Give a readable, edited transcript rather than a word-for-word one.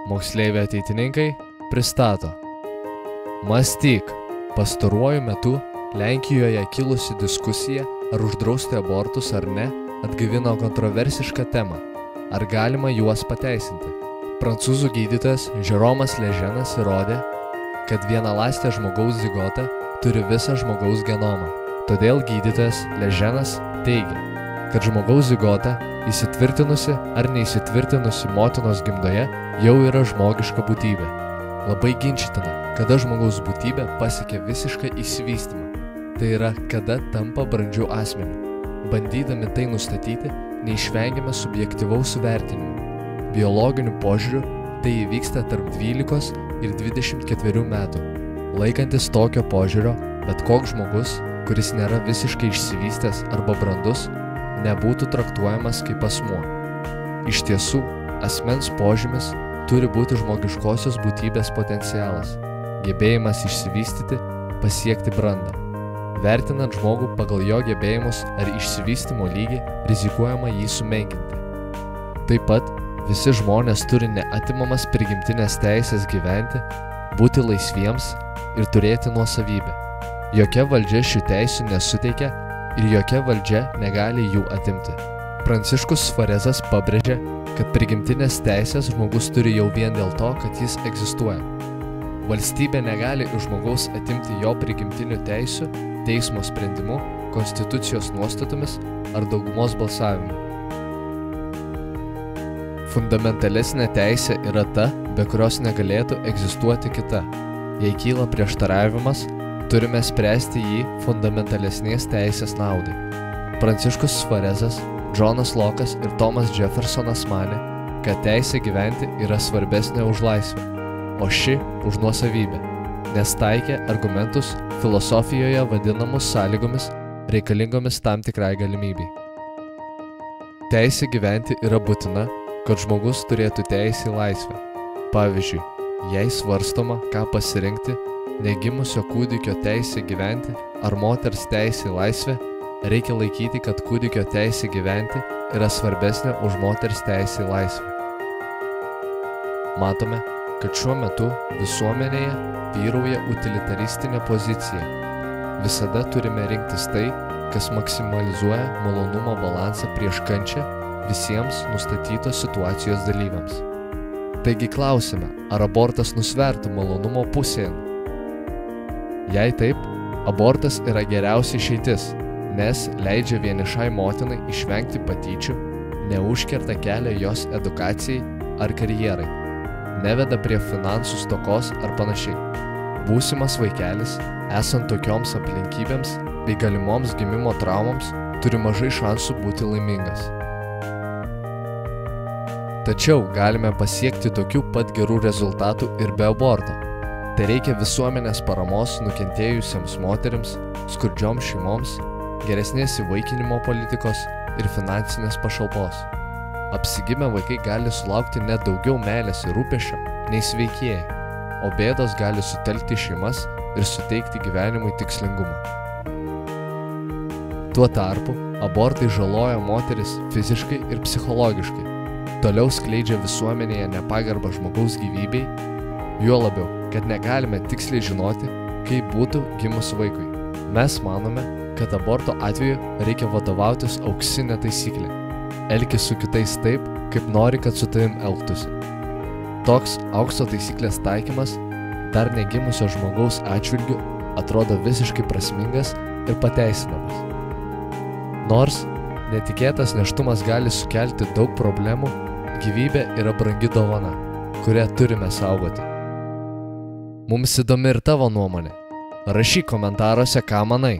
Moksleiviai ateitininkai pristato. Mąstyk. Pastaruoju metu Lenkijoje kilusi diskusija, ar uždrausti abortus ar ne, atgaivino kontroversišką temą. Ar galima juos pateisinti? Prancūzų gydytojas Jérômas Lejenas įrodė, kad vienaląstė žmogaus zigota turi visą žmogaus genomą. Todėl gydytojas Lejenas teigia, kad žmogaus zigota įsitvirtinusi ar neįsitvirtinusi motinos gimdoje jau yra žmogiška būtybė. Labai ginčytina, kada žmogaus būtybė pasiekia visišką išsivystymą. Tai yra, kada tampa brandžiu asmeniu. Bandydami tai nustatyti, neišvengiame subjektyvaus vertinimo. Biologiniu požiūriu tai įvyksta tarp 12 ir 24 metų. Laikantis tokio požiūrio, bet koks žmogus, kuris nėra visiškai išsivystęs arba brandus, nebūtų traktuojamas kaip asmuo. Iš tiesų, asmens požymis turi būti žmogiškosios būtybės potencialas, gebėjimas išsivystyti, pasiekti brandą. Vertinant žmogų pagal jo gebėjimus ar išsivystymo lygį, rizikuojama jį sumenkinti. Taip pat, visi žmonės turi neatimamas prigimtinės teisės gyventi, būti laisviems ir turėti nuosavybę. Jokia valdžia šių teisių nesuteikia ir jokia valdžia negali jų atimti. Pranciškus Sforezas pabrėžė, kad prigimtinės teisės žmogus turi jau vien dėl to, kad jis egzistuoja. Valstybė negali iš žmogaus atimti jo prigimtinių teisių teismo sprendimu, konstitucijos nuostatomis ar daugumos balsavimu. Fundamentalesnė teisė yra ta, be kurios negalėtų egzistuoti kita. Jei kyla prieštaravimas, turime spręsti jį fundamentalesnės teisės naudai. Pranciškus Sforezas, Džonas Lokas ir Tomas Jeffersonas manė, kad teisė gyventi yra svarbesnė už laisvę, o ši už nuosavybę, nes taikė argumentus filosofijoje vadinamus sąlygomis reikalingomis tam tikrai galimybei. Teisė gyventi yra būtina, kad žmogus turėtų teisę į laisvę. Pavyzdžiui, jei svarstoma, ką pasirinkti, negimusio kūdikio teisė gyventi ar moters teisė į laisvę, reikia laikyti, kad kūdikio teisė gyventi yra svarbesnė už moters teisę į laisvę. Matome, kad šiuo metu visuomenėje vyrauja utilitaristinė pozicija. Visada turime rinktis tai, kas maksimalizuoja malonumo balansą prieš kančią visiems nustatytos situacijos dalyviams. Taigi klausime, ar abortas nusvertų malonumo pusėn? Jei taip, abortas yra geriausia išeitis, nes leidžia vienišai motinai išvengti patyčių, neužkerta kelią jos edukacijai ar karjerai, neveda prie finansų stokos ar panašiai. Būsimas vaikelis, esant tokioms aplinkybėms bei galimoms gimimo traumoms, turi mažai šansų būti laimingas. Tačiau galime pasiekti tokių pat gerų rezultatų ir be aborto. Tai reikia visuomenės paramos nukentėjusiems moterims, skurdžioms šeimoms, geresnės įvaikinimo politikos ir finansinės pašalpos. Apsigimę vaikai gali sulaukti net daugiau meilės ir rūpesčio nei sveikieji, o bėdos gali sutelkti šeimas ir suteikti gyvenimui tikslingumą. Tuo tarpu, abortai žaloja moteris fiziškai ir psichologiškai, toliau skleidžia visuomenėje nepagarbą žmogaus gyvybei, juo labiau, kad negalime tiksliai žinoti, kaip būtų gimus vaikui. Mes manome, kad aborto atveju reikia vadovautis auksinė taisyklė. Elkis su kitais taip, kaip nori, kad su tavim elgtųsi. Toks aukso taisyklės taikymas dar negimusio žmogaus atžvilgiu atrodo visiškai prasmingas ir pateisinamas. Nors netikėtas nėštumas gali sukelti daug problemų, gyvybė yra brangi dovana, kurią turime saugoti. Mums įdomi ir tavo nuomonė. Rašyk komentaruose, ką manai.